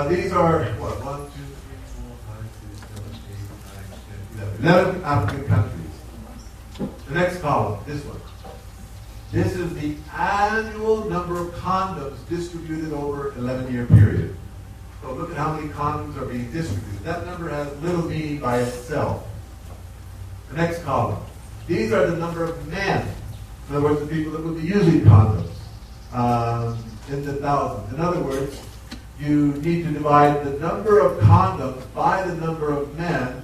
These are, what, 1, 2, 3, 4, 5, 6, 7, 8, 9, 10, 11 African countries. The next column, this one. This is the annual number of condoms distributed over an 11-year period. So look at how many condoms are being distributed. That number has little meaning by itself. The next column. These are the number of men. In other words, the people that would be using condoms. In the thousands. In other words, you need to divide the number of condoms by the number of men,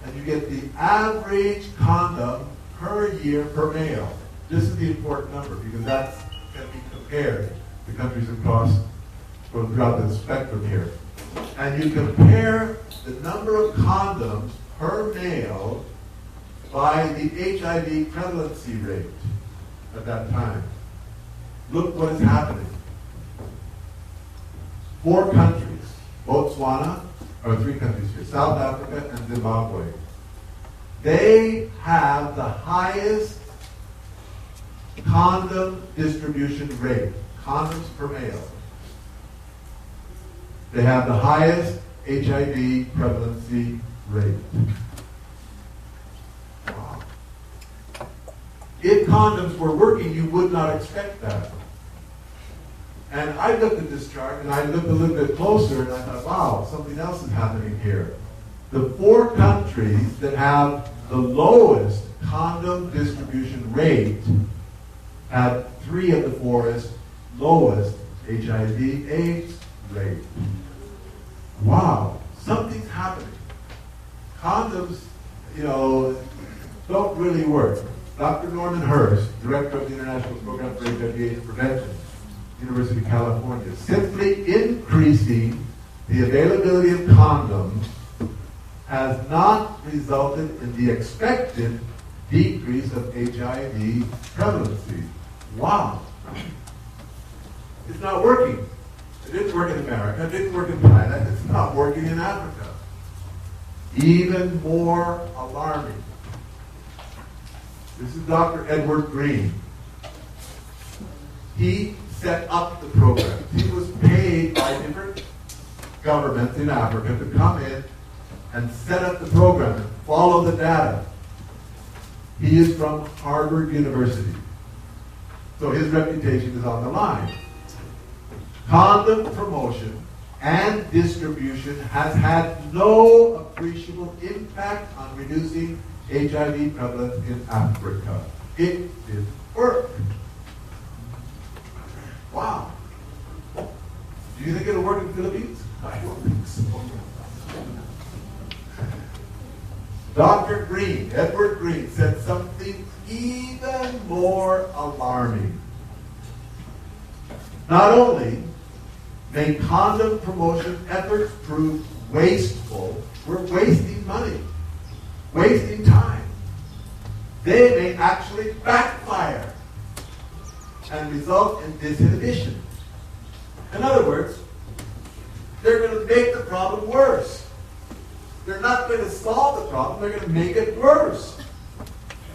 and you get the average condom per year per male. This is the important number because that can be compared to countries across or throughout the spectrum here. And you compare the number of condoms per male by the HIV prevalency rate at that time. Look what is happening. 4 countries, Botswana, or 3 countries here, South Africa and Zimbabwe. They have the highest condom distribution rate, condoms per male. They have the highest HIV prevalency rate. Wow. If condoms were working, you would not expect that. And I looked at this chart, and I looked a little bit closer, and I thought, wow, something else is happening here. The 4 countries that have the lowest condom distribution rate had 3 of the 4 lowest HIV/AIDS rate. Wow, something's happening. Condoms, don't really work. Dr. Norman Hurst, director of the International Program for HIV/AIDS Prevention, University of California, simply increasing the availability of condoms has not resulted in the expected decrease of HIV prevalency. Wow. It's not working. It didn't work in America. It didn't work in China. It's not working in Africa. Even more alarming. This is Dr. Edward Green. He set up the program. He was paid by different governments in Africa to come in and set up the program and follow the data. He is from Harvard University. So his reputation is on the line. Condom promotion and distribution has had no appreciable impact on reducing HIV prevalence in Africa. It did work. Wow. Do you think it'll work in the Philippines? I don't think so. Dr. Green, Edward Green, said something even more alarming. Not only may condom promotion efforts prove wasteful, we're wasting money, wasting time. They may actually backfire and result in disinhibition. In other words, they're going to make the problem worse. They're not going to solve the problem, they're going to make it worse.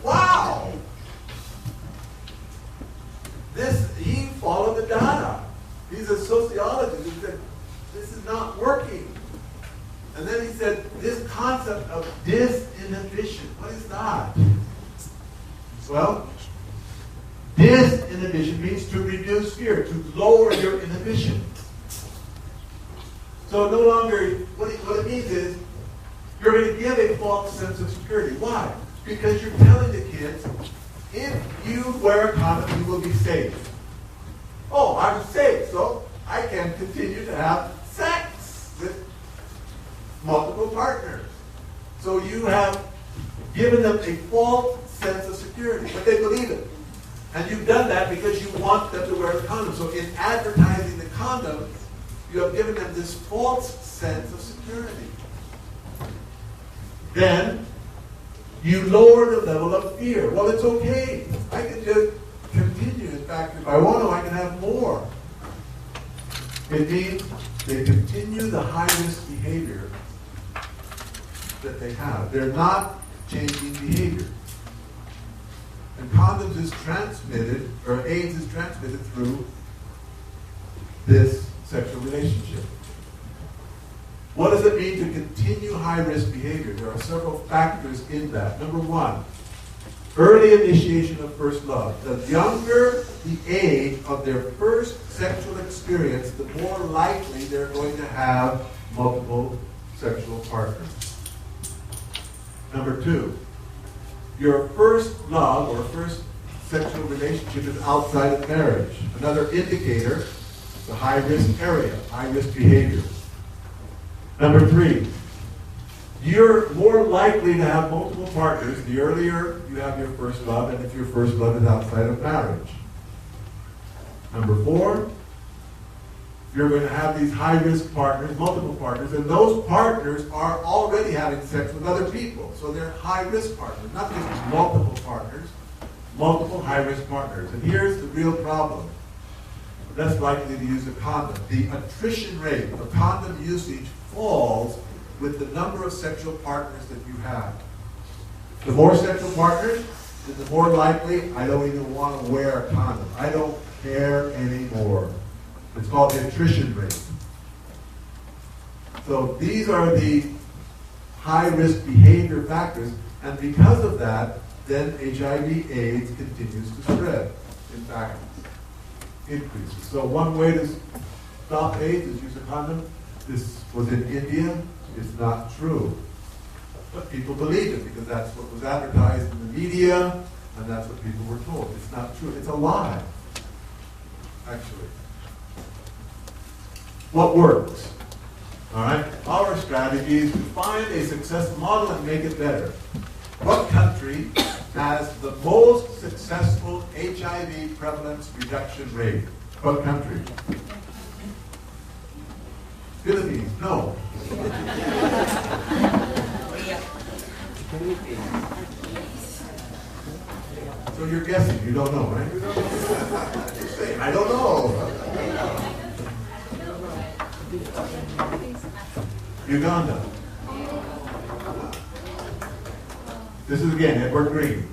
Wow! He followed the data. He's a sociologist. He said, this is not working. And then he said, this concept of disinhibition, what is that? Well, disinhibition means to reduce fear, to lower your inhibition. So no longer, what it means is, you're going to give a false sense of security. Why? Because you're telling the kids, if you wear a condom, you will be safe. Oh, I'm safe, so I can continue to have sex with multiple partners. So you have given them a false sense of security, but they believe it. And you've done that because you want them to wear a condom. So in advertising the condom, you have given them this false sense of security. Then you lower the level of fear. Well, it's okay. I can just continue. In fact, if I want to, I can have more. It means they continue the high-risk behavior that they have. They're not changing behavior. And condoms is transmitted, or AIDS is transmitted through this sexual relationship. What does it mean to continue high-risk behavior? There are several factors in that. Number one, early initiation of first love. The younger the age of their first sexual experience, the more likely they're going to have multiple sexual partners. Number two, your first love or first sexual relationship is outside of marriage. Another indicator, the high-risk area, high-risk behavior. Number three, you're more likely to have multiple partners the earlier you have your first love and if your first love is outside of marriage. Number four, you're going to have these high-risk partners, multiple partners, and those partners are already having sex with other people. So they're high-risk partners, not just multiple partners, multiple high-risk partners. And here's the real problem. Less likely to use a condom. The attrition rate of condom usage falls with the number of sexual partners that you have. The more sexual partners, then the more likely I don't even want to wear a condom. I don't care anymore. It's called the attrition rate. So these are the high-risk behavior factors, and because of that, then HIV/AIDS continues to spread. In fact, increases. So one way to stop AIDS is use a condom. This was in India. It's not true. But people believe it because that's what was advertised in the media, and that's what people were told. It's not true. It's a lie, actually. What works? All right? Our strategy is to find a success model and make it better. What country has the most successful HIV prevalence reduction rate? What country? Philippines? No. So you're guessing. You don't know, right? You're saying, I don't know. Uganda. This is again Edward Green.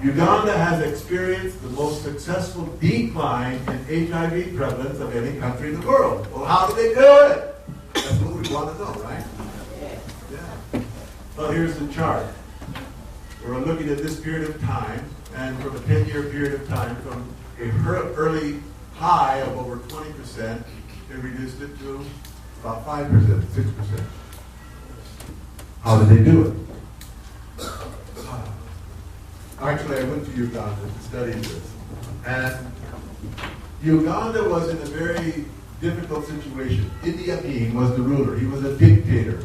Uganda has experienced the most successful decline in HIV prevalence of any country in the world. Well, how did they do it? That's what we want to know, right? Yeah. Well, here's the chart. We're looking at this period of time, and from a 10-year period of time, from a early high of over 20%, they reduced it to about 5%, 6%. How did they do it? Actually, I went to Uganda to study this. And Uganda was in a very difficult situation. Idi Amin was the ruler. He was a dictator.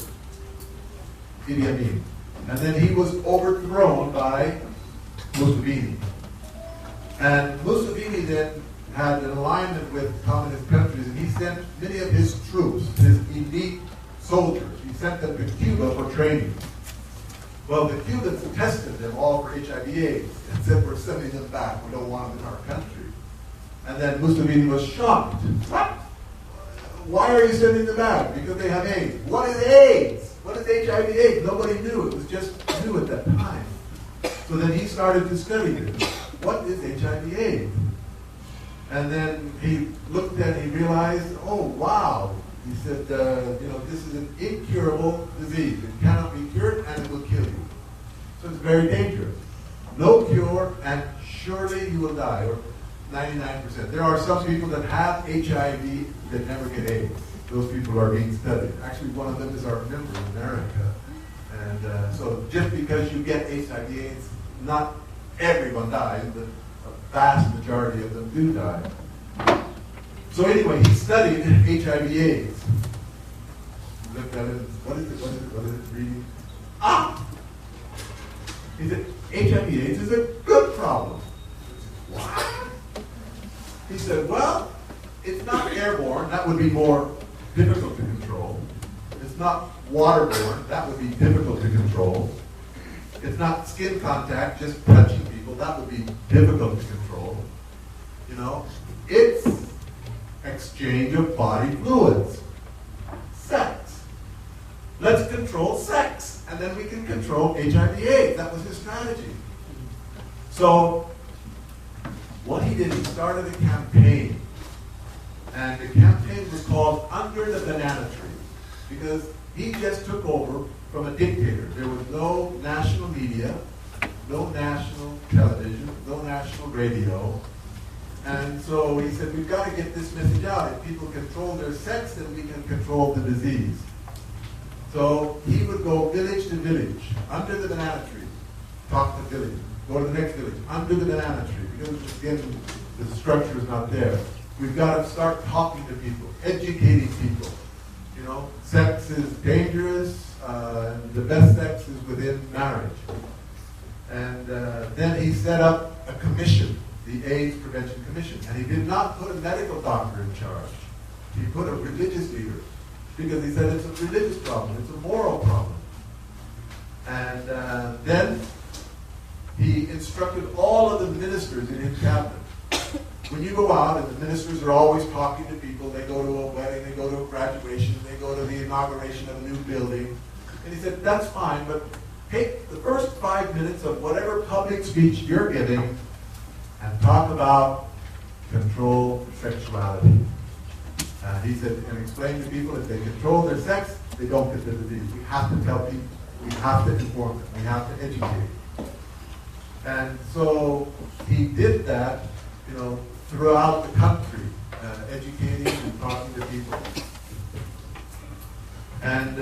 Idi Amin. And then he was overthrown by Mussolini. And Mussolini then had an alignment with communist countries, and he sent many of his troops, his elite soldiers, he sent them to Cuba for training. Well, the Cubans tested them all for HIV/AIDS and said, we're sending them back. We don't want them in our country. And then Mussolini was shocked. What? Why are you sending them back? Because they have AIDS. What is AIDS? What is HIV/AIDS? Nobody knew. It was just new at that time. So then he started to study it. What is HIV/AIDS? And then he looked at it, he realized, oh, wow. He said, this is an incurable disease. It cannot be cured, and it will kill you. So it's very dangerous. No cure, and surely you will die, or 99%. There are some people that have HIV that never get AIDS. Those people are being studied. Actually, one of them is our member in America. And so just because you get HIV/AIDS, not everyone dies, but a vast majority of them do die. So anyway, he studied HIV/AIDS. Looked at it. What is it reading? Ah! He said, HIV/AIDS is a good problem. What? He said, well, it's not airborne. That would be more difficult to control. It's not waterborne. That would be difficult to control. It's not skin contact, just touching people. That would be difficult to control. It's exchange of body fluids. Sex. Let's control sex, and then we can control HIV/AIDS. That was his strategy. So what he did, he started a campaign. And the campaign was called Under the Banana Tree. because he just took over from a dictator. There was no national media, no national television, no national radio. And so he said, we've got to get this message out. If people control their sex, then we can control the disease. So he would go village to village, under the banana tree, talk to the village, go to the next village, under the banana tree, because again, the structure is not there. We've got to start talking to people, educating people. You know, sex is dangerous, and the best sex is within marriage. And then he set up a commission, the AIDS Prevention Commission. And he did not put a medical doctor in charge. He put a religious leader, because he said it's a religious problem, it's a moral problem. And then he instructed all of the ministers in his cabinet. When you go out, and the ministers are always talking to people, they go to a wedding, they go to a graduation, they go to the inauguration of a new building. And he said, that's fine, but take the first 5 minutes of whatever public speech you're giving and talk about controlled sexuality. And he said, and explain to people if they control their sex, they don't get the disease. We have to tell people, we have to inform them, we have to educate. And so he did that, you know, throughout the country, educating and talking to people. And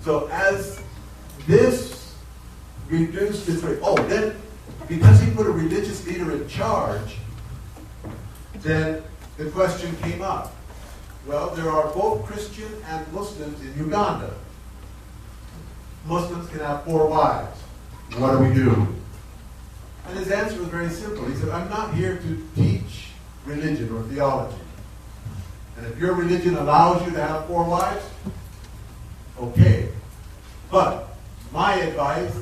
so as this reduced its rate, then because he put a religious leader in charge, then the question came up. Well, there are both Christian and Muslims in Uganda. Muslims can have 4 wives. What do we do? And his answer was very simple. He said, I'm not here to teach religion or theology. And if your religion allows you to have 4 wives, okay. But my advice,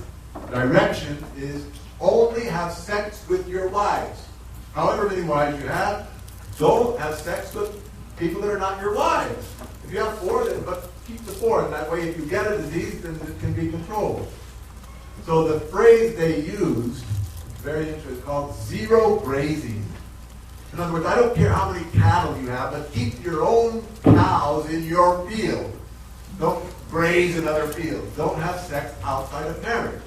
direction, is only have sex with your wives. However many wives you have, don't have sex with people that are not your wives. If you have 4, then but keep the 4, and that way if you get a disease, then it can be controlled. So the phrase they used, very interesting, called zero grazing. In other words, I don't care how many cattle you have, but keep your own cows in your field. Don't graze in other fields. Don't have sex outside of marriage.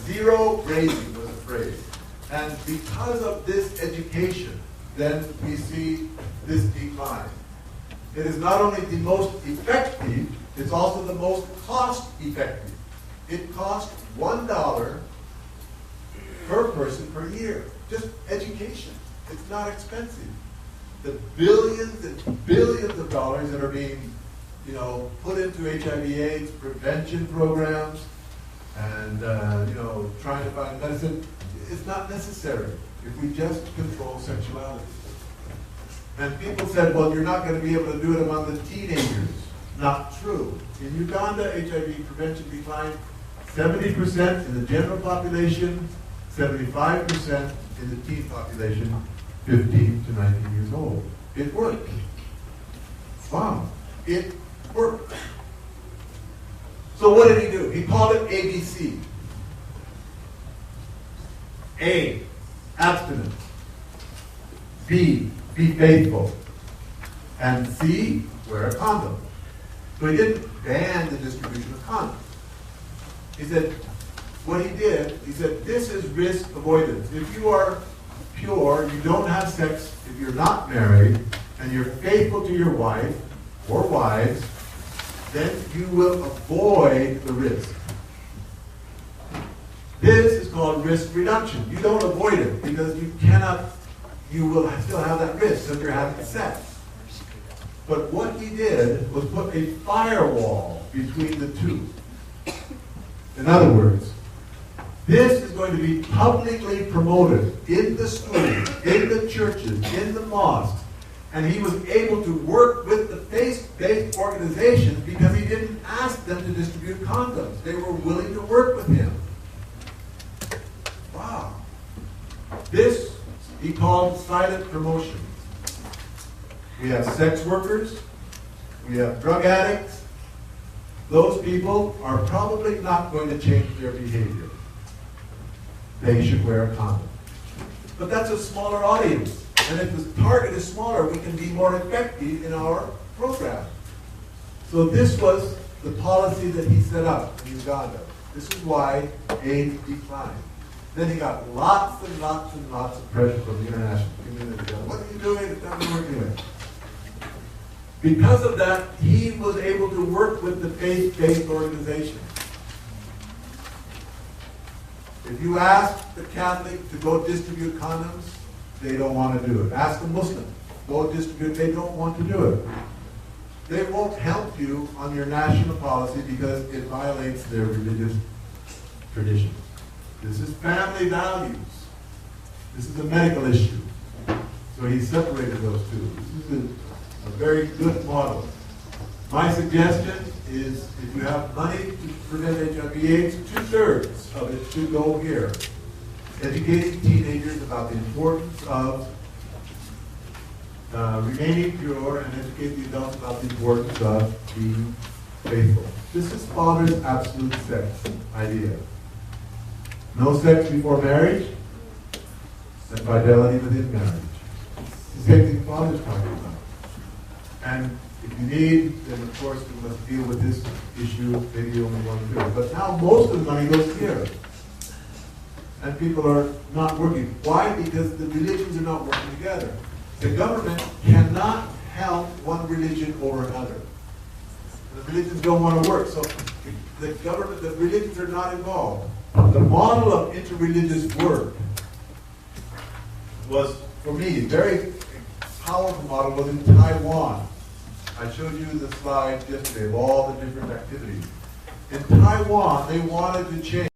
Zero grazing was the phrase. And because of this education, then we see this decline. It is not only the most effective, it's also the most cost effective. It costs $1 per person per year. Just education. It's not expensive. The billions and billions of dollars that are being, put into HIV/AIDS prevention programs and, trying to find medicine, it's not necessary if we just control sexuality. And people said, well, you're not going to be able to do it among the teenagers. Not true. In Uganda, HIV prevention declined 70% in the general population, 75% in the teen population, 15 to 19 years old. It worked. Wow. It worked. So what did he do? He called it ABC. A, abstinence. B, be faithful. And C, wear a condom. So he didn't ban the distribution of condoms. He said, what he did, he said, this is risk avoidance. If you are pure, you don't have sex, if you're not married, and you're faithful to your wife or wives, then you will avoid the risk. This is called risk reduction. You don't avoid it because you will still have that risk if you're having sex. But what he did was put a firewall between the two. In other words, this is going to be publicly promoted in the schools, in the churches, in the mosques. And he was able to work with the faith-based organizations because he didn't ask them to distribute condoms. They were willing to work with him. Wow. This he called silent promotion. We have sex workers. We have drug addicts. Those people are probably not going to change their behavior. they should wear a condom. But that's a smaller audience. And if the target is smaller, we can be more effective in our program. So this was the policy that he set up in Uganda. This is why AIDS declined. Then he got lots and lots and lots of pressure from the international community. What are you doing? It's not working with. Because of that, he was able to work with the faith-based organizations. If you ask the Catholic to go distribute condoms, they don't want to do it. Ask the Muslim, go distribute, they don't want to do it. They won't help you on your national policy because it violates their religious traditions. This is family values. This is a medical issue. So he separated those two. This is a very good model. My suggestion is if you have money to prevent HIV/AIDS, 2/3 of it should go here. Educating teenagers about the importance of remaining pure and educate the adults about the importance of being faithful. This is Father's absolute sex idea. No sex before marriage and fidelity within marriage. It's the same thing Father's talking about. And if you need, then of course we must deal with this issue, maybe only one third. But now most of the money goes here. And people are not working. Why? Because the religions are not working together. The government cannot help one religion over another. The religions don't want to work. So the government, the religions are not involved. The model of interreligious work was, for me, very powerful model was in Taiwan. I showed you the slide yesterday of all the different activities. In Taiwan, they wanted to change